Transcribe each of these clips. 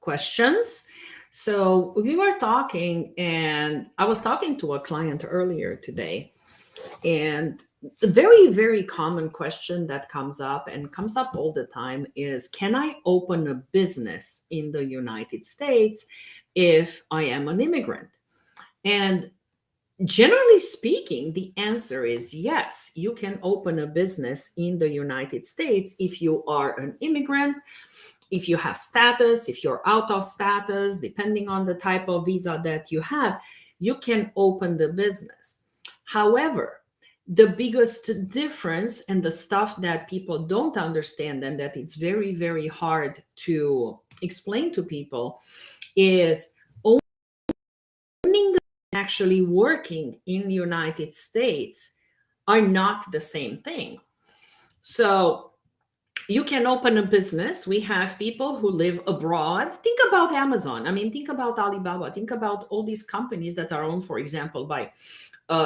questions. So we were talking, and I was talking to a client earlier today, and a very, very common question that comes up and comes up all the time is, can I open a business in the United States if I am an immigrant? And generally speaking, the answer is yes, you can open a business in the United States if you are an immigrant, if you have status, if you're out of status, depending on the type of visa that you have, you can open the business. However, the biggest difference and the stuff that people don't understand and that it's very, very hard to explain to people is owning, actually working in the United States are not the same thing. So you can open a business. We have people who live abroad. Think about Amazon. I mean, think about Alibaba. Think about all these companies that are owned, for example, by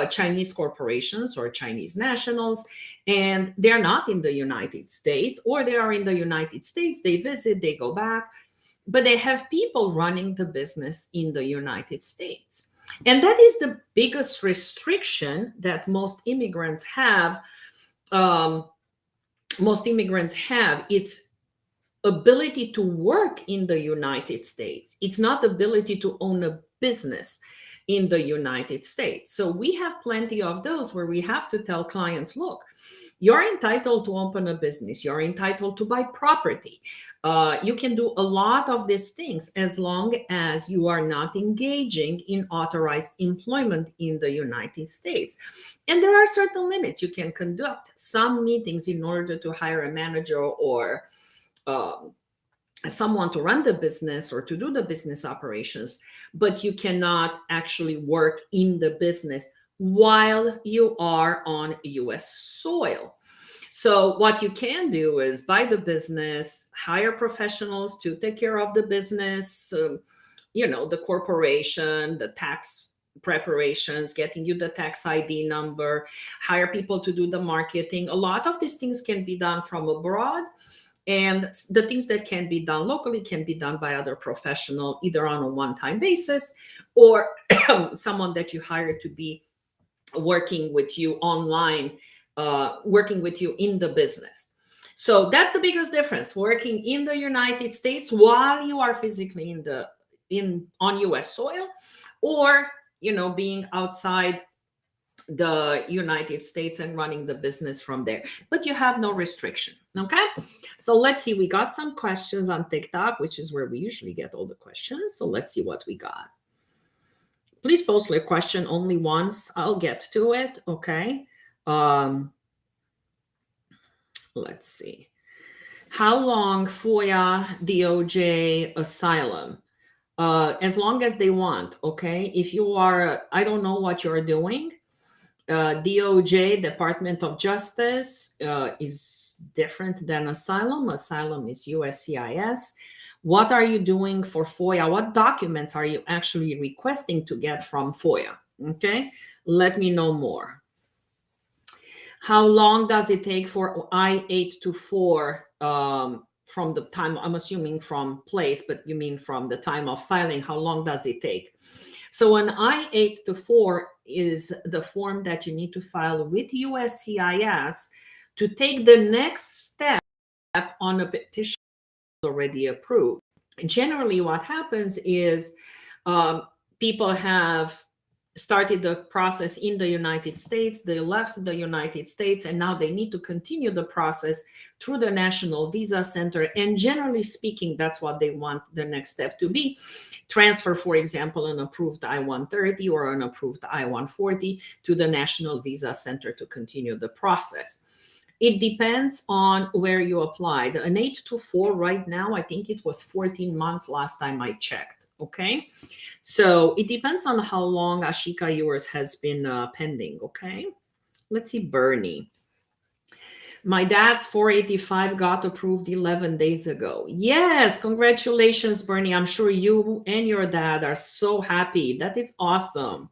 Chinese corporations or Chinese nationals, and they're not in the United States, or they are in the United States, they visit, they go back, but they have people running the business in the United States. And that is the biggest restriction that most immigrants have. It's ability to work in the United States. It's not ability to own a business in the United States. So we have plenty of those where we have to tell clients, look, you're entitled to open a business. You're entitled to buy property. You can do a lot of these things as long as you are not engaging in authorized employment in the United States. And there are certain limits. You can conduct some meetings in order to hire a manager or someone to run the business or to do the business operations, but you cannot actually work in the business while you are on US soil. So what you can do is buy the business, hire professionals to take care of the business, the corporation, the tax preparations, getting you the tax ID number, hire people to do the marketing. A lot of these things can be done from abroad. And the things that can be done locally can be done by other professional, either on a one-time basis or someone that you hire to be working with you online, working with you in the business. So that's the biggest difference, working in the United States while you are physically on US soil, or being outside the United States and running the business from there, but you have no restriction. Okay, so let's see, we got some questions on TikTok, which is where we usually get all the questions. So let's see what we got. Please post a question only once, I'll get to it. Okay, let's see. How long FOIA, DOJ, asylum? As long as they want. Okay, if you are, I don't know what you're doing. DOJ, Department of Justice, is different than asylum. Asylum is USCIS. What are you doing for FOIA? What documents are you actually requesting to get from FOIA? Okay, let me know more. How long does it take for I-824 from the time, I'm assuming from place, but you mean from the time of filing, how long does it take? So an I-824 is the form that you need to file with USCIS to take the next step on a petition already approved. Generally, what happens is people have started the process in the United States, they left the United States, and now they need to continue the process through the National Visa Center. And generally speaking, that's what they want the next step to be. Transfer, for example, an approved I-130 or an approved I-140 to the National Visa Center to continue the process. It depends on where you applied. An 824 right now, I think it was 14 months last time I checked. Okay, so it depends on how long Ashika yours has been pending. Okay, let's see, Bernie. My dad's 485 got approved 11 days ago. Yes, congratulations, Bernie. I'm sure you and your dad are so happy. That is awesome.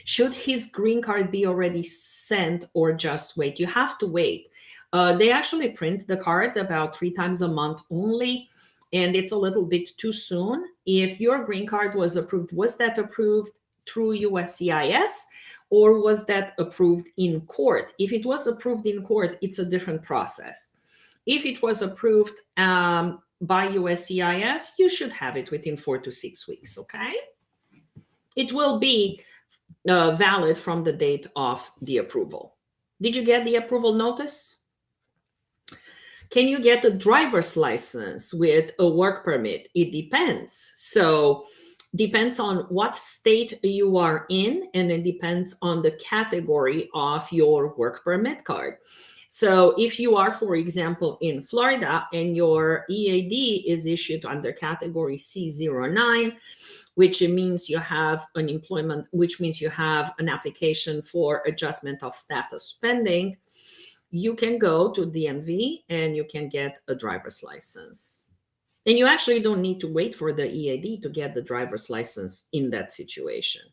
Should his green card be already sent or just wait? You have to wait. They actually print the cards about 3 times a month only. and it's a little bit too soon. If your green card was approved, was that approved through USCIS, or was that approved in court? If it was approved in court, it's a different process. If it was approved by USCIS, you should have it within 4 to 6 weeks, okay? It will be valid from the date of the approval. Did you get the approval notice? Can you get a driver's license with a work permit? It depends. So depends on what state you are in, and it depends on the category of your work permit card. So if you are, for example, in Florida and your EAD is issued under category C09, which means you have an employment, which means you have an application for adjustment of status pending, you can go to DMV and you can get a driver's license. And you actually don't need to wait for the EAD to get the driver's license in that situation.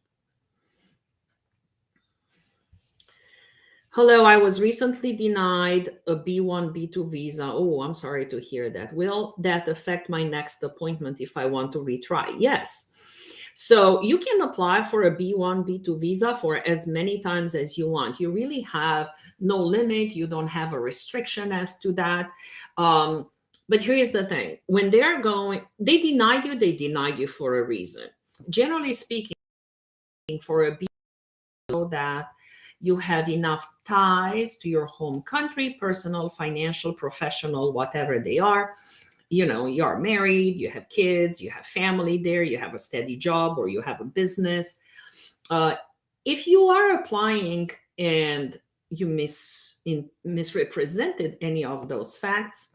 Hello, I was recently denied a B1, B2 visa. Oh, I'm sorry to hear that. Will that affect my next appointment if I want to retry? Yes. So you can apply for a B1, B2 visa for as many times as you want. You really have no limit. You don't have a restriction as to that. But here's the thing. When they're going, they denied you for a reason. Generally speaking, for a B1, that you have enough ties to your home country, personal, financial, professional, whatever they are. You know, you're married, you have kids, you have family there, you have a steady job, or you have a business. If you are applying and you misrepresented any of those facts,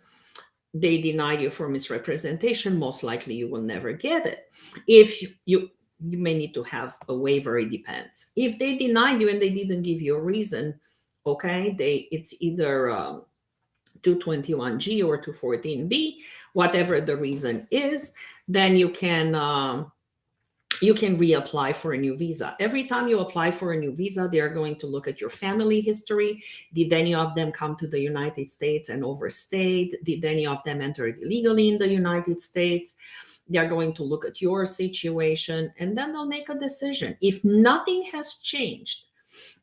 they deny you for misrepresentation, most likely you will never get it. If you may need to have a waiver, it depends. If they denied you and they didn't give you a reason, okay, it's either 221G or 214B, whatever the reason is, then you can reapply for a new visa. Every time you apply for a new visa, they are going to look at your family history. Did any of them come to the United States and overstayed? Did any of them enter illegally in the United States? They're going to look at your situation, and then they'll make a decision. If nothing has changed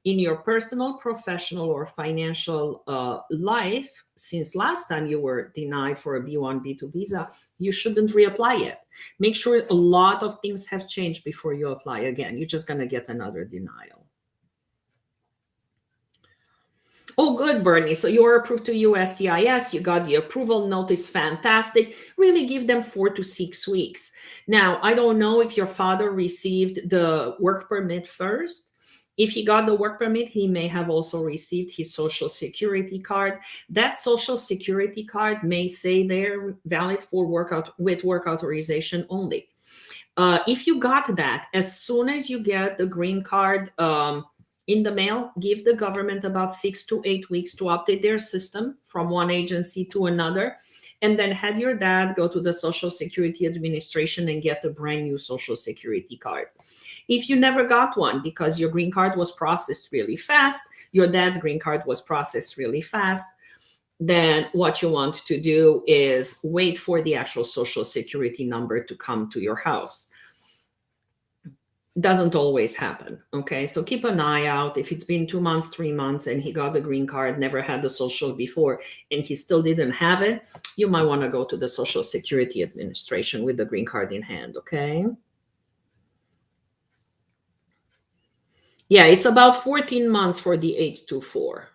in your personal, professional, or financial life since last time you were denied for a B1, B2 visa, you shouldn't reapply yet. Make sure a lot of things have changed before you apply again. You're just going to get another denial. Oh, good, Bernie. So you're approved to USCIS. You got the approval notice. Fantastic. Really give them 4 to 6 weeks. Now, I don't know if your father received the work permit first. If he got the work permit, he may have also received his Social Security card. That Social Security card may say they're valid for work authorization only. If you got that, as soon as you get the green card in the mail, give the government about 6 to 8 weeks to update their system from one agency to another, and then have your dad go to the Social Security Administration and get a brand new Social Security card. If you never got one because your green card was processed really fast, your dad's green card was processed really fast, then what you want to do is wait for the actual Social Security number to come to your house. Doesn't always happen, okay? So keep an eye out. If it's been 2 months, 3 months, and he got the green card, never had the social before, and he still didn't have it, you might want to go to the Social Security Administration with the green card in hand, okay? Yeah, it's about 14 months for the 824.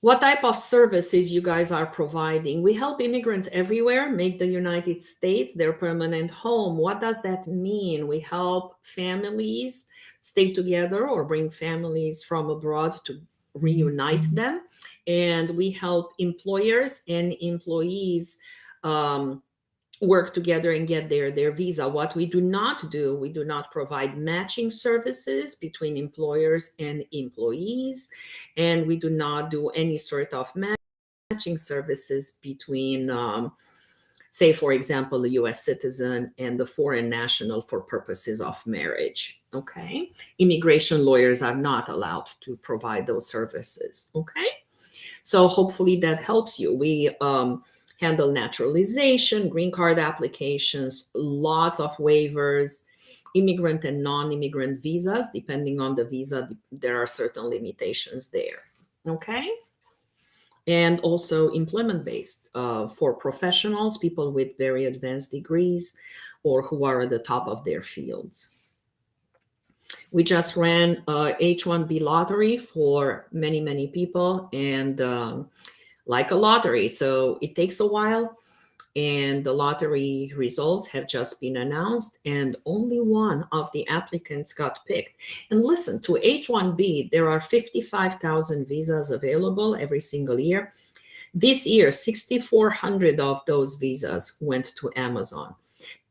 What type of services you guys are providing? We help immigrants everywhere make the United States their permanent home. What does that mean? We help families stay together or bring families from abroad to reunite them. And we help employers and employees work together and get their visa. What we do not do, we do not provide matching services between employers and employees, and we do not do any sort of matching services between say, for example, a US citizen and the foreign national for purposes of marriage. Okay, immigration lawyers are not allowed to provide those services. Okay, so hopefully that helps you. We handle naturalization, green card applications, lots of waivers, immigrant and non-immigrant visas. Depending on the visa, there are certain limitations there. Okay. And also employment-based for professionals, people with very advanced degrees or who are at the top of their fields. We just ran a H-1B lottery for many, many people, and like a lottery. So it takes a while, and the lottery results have just been announced, and only one of the applicants got picked. And listen, to H-1B, there are 55,000 visas available every single year. This year, 6,400 of those visas went to Amazon.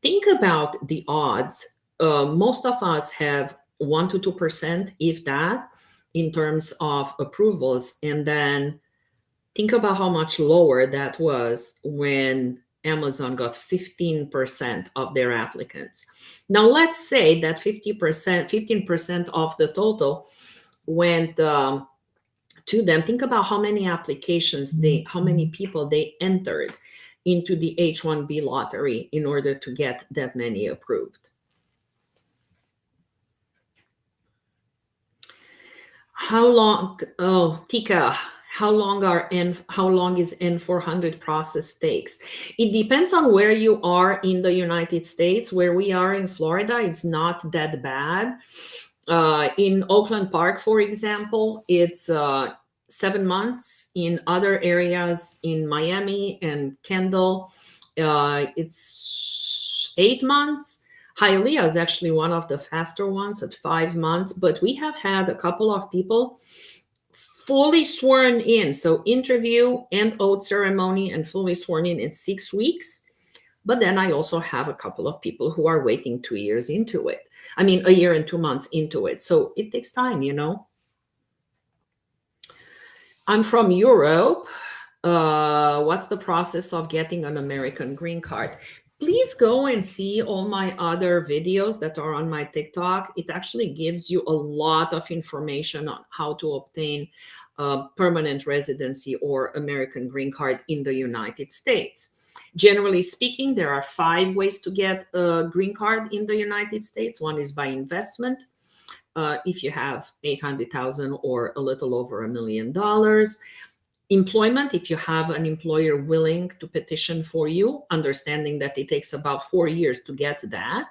Think about the odds. Most of us have 1 to 2%, if that, in terms of approvals. And then think about how much lower that was when Amazon got 15% of their applicants. Now, let's say that 15% of the total went to them. Think about how many applications how many people they entered into the H-1B lottery in order to get that many approved. How long, oh, Tika, how long is N-400 process takes? It depends on where you are in the United States. Where we are in Florida, it's not that bad. In Oakland Park, for example, it's 7 months. In other areas in Miami and Kendall, it's 8 months. Hialeah is actually one of the faster ones at 5 months, but we have had a couple of people fully sworn in. So interview and oath ceremony and fully sworn in 6 weeks. But then I also have a couple of people who are waiting 2 years into it. I mean, a year and 2 months into it. So it takes time, you know. I'm from Europe. What's the process of getting an American green card? Please go and see all my other videos that are on my TikTok. It actually gives you a lot of information on how to obtain permanent residency or American green card in the United States. Generally speaking, there are 5 ways to get a green card in the United States. One is by investment. If you have 800,000 or a little over $1 million. Employment, if you have an employer willing to petition for you, understanding that it takes about 4 years to get to that.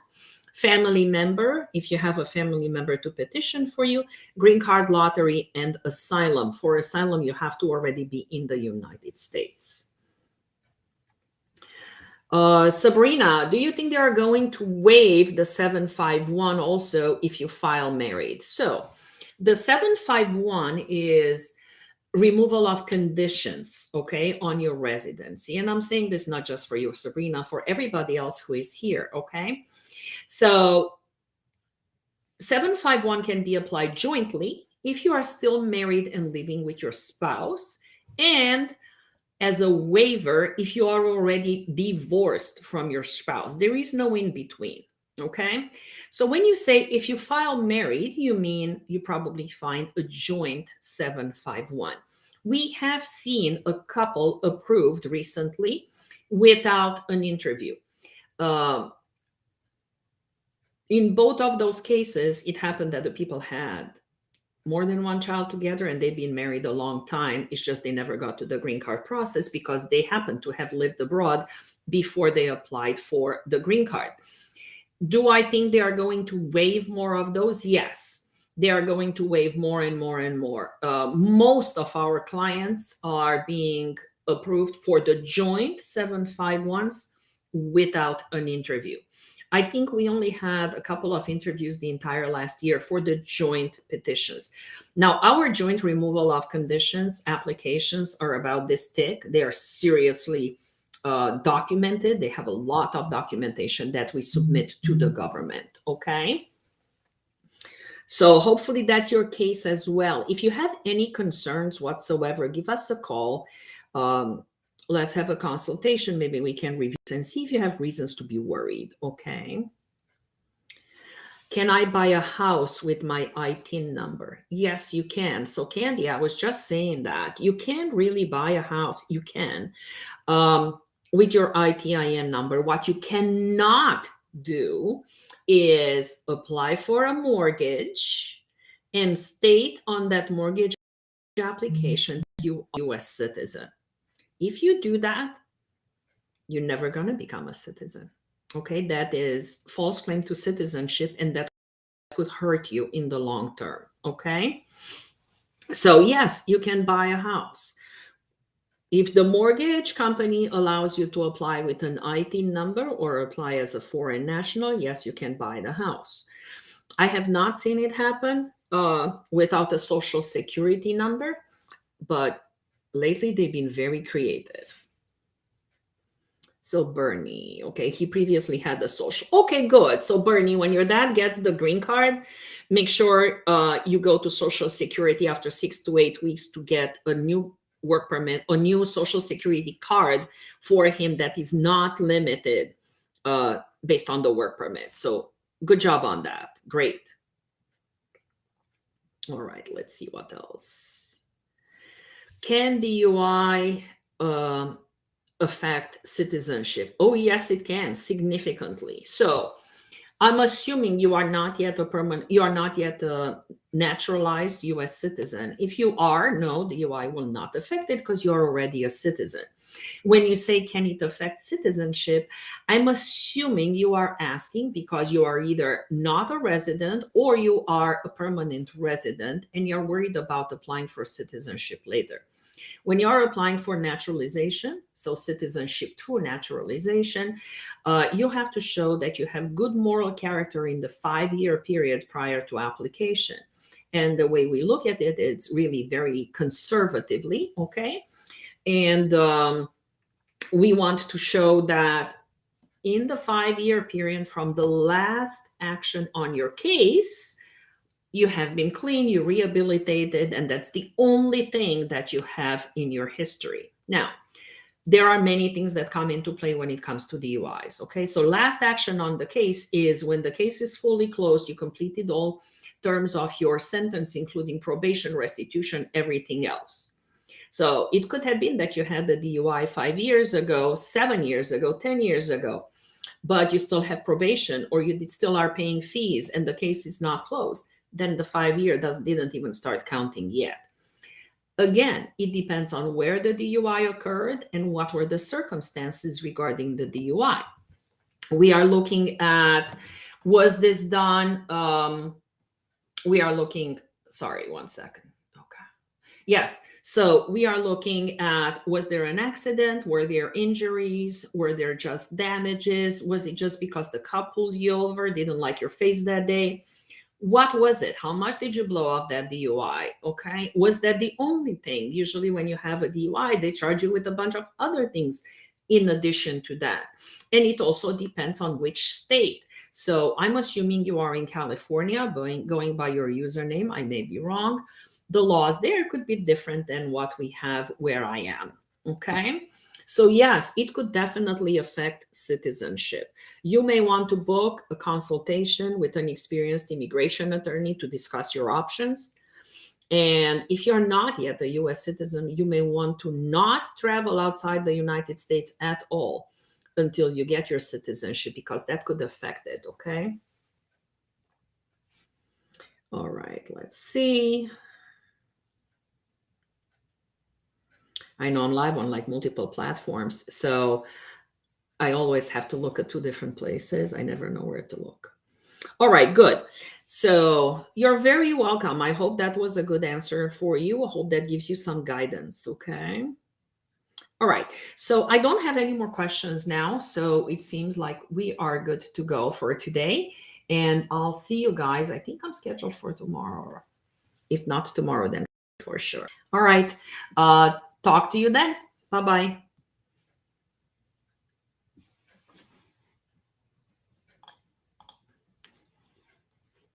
Family member, if you have a family member to petition for you. Green card lottery, and asylum. For asylum, you have to already be in the United States. Sabrina, do you think they are going to waive the 751 also if you file married? So the 751 is removal of conditions, okay, on your residency. And I'm saying this not just for you, Sabrina, for everybody else who is here, okay? So 751 can be applied jointly if you are still married and living with your spouse, and as a waiver if you are already divorced from your spouse. There is no in between, okay? So when you say if you file married, you mean you probably find a joint 751. We have seen a couple approved recently without an interview. In both of those cases, it happened that the people had more than one child together and they've been married a long time. It's just they never got to the green card process because they happened to have lived abroad before they applied for the green card. Do I think they are going to waive more of those? Yes, they are going to waive more and more and more. Most of our clients are being approved for the joint 751s without an interview. I think we only had a couple of interviews the entire last year for the joint petitions. Now, our joint removal of conditions applications are about this thick. They are seriously documented. They have a lot of documentation that we submit to the government, okay? So hopefully that's your case as well. If you have any concerns whatsoever, give us a call. Let's have a consultation. Maybe we can review and see if you have reasons to be worried, okay? Can I buy a house with my ITIN number? Yes, you can. So Candy, I was just saying that. You can really buy a house. You can. with your ITIN number. What you cannot do is apply for a mortgage and state on that mortgage application you are a US citizen. If you do that, you're never going to become a citizen. Okay, that is false claim to citizenship, and that could hurt you in the long term. Okay, so yes, you can buy a house. If the mortgage company allows you to apply with an IT number or apply as a foreign national, yes, you can buy the house. I have not seen it happen without a social security number, but lately they've been very creative. So Bernie, okay, he previously had the social. Okay, good. So Bernie, when your dad gets the green card, make sure you go to Social Security after 6 to 8 weeks to get a new work permit, a new Social Security card for him that is not limited based on the work permit. So good job on that. Great. All right, let's see what else. Can DUI affect citizenship? Oh, yes, it can significantly. So I'm assuming you are not yet a naturalized US citizen. If you are, no, the UI will not affect it because you're already a citizen. When you say, can it affect citizenship? I'm assuming you are asking because you are either not a resident or you are a permanent resident and you're worried about applying for citizenship later. When you are applying for naturalization, so citizenship through naturalization, you have to show that you have good moral character in the 5-year period prior to application. And the way we look at it, it's really very conservatively, okay? And we want to show that in the 5-year period from the last action on your case, you have been clean, you rehabilitated, and that's the only thing that you have in your history. Now, there are many things that come into play when it comes to DUIs. Okay, so last action on the case is when the case is fully closed, you completed all terms of your sentence, including probation, restitution, everything else. So it could have been that you had the DUI 5 years ago, 7 years ago, 10 years ago, but you still have probation or you still are paying fees and the case is not closed. Then the 5-year didn't even start counting yet. Again, it depends on where the DUI occurred and what were the circumstances regarding the DUI. We are looking at, was this done? We are looking, sorry, one second. Okay. Yes. So we are looking at, was there an accident? Were there injuries? Were there just damages? Was it just because the cop pulled you over, didn't like your face that day? What was it? How much did you blow off that DUI? Okay. Was that the only thing? Usually when you have a DUI, they charge you with a bunch of other things in addition to that. And it also depends on which state. So I'm assuming you are in California, going by your username. I may be wrong. The laws there could be different than what we have where I am. Okay. So yes, it could definitely affect citizenship. You may want to book a consultation with an experienced immigration attorney to discuss your options. And if you're not yet a US citizen, you may want to not travel outside the United States at all until you get your citizenship, because that could affect it, okay? All right, let's see. I know I'm live on like multiple platforms, so I always have to look at 2 different places. I never know where to look. All right, good. So you're very welcome. I hope that was a good answer for you. I hope that gives you some guidance, okay? All right, so I don't have any more questions now. So it seems like we are good to go for today. And I'll see you guys. I think I'm scheduled for tomorrow. If not tomorrow, then for sure. All right, talk to you then. Bye-bye.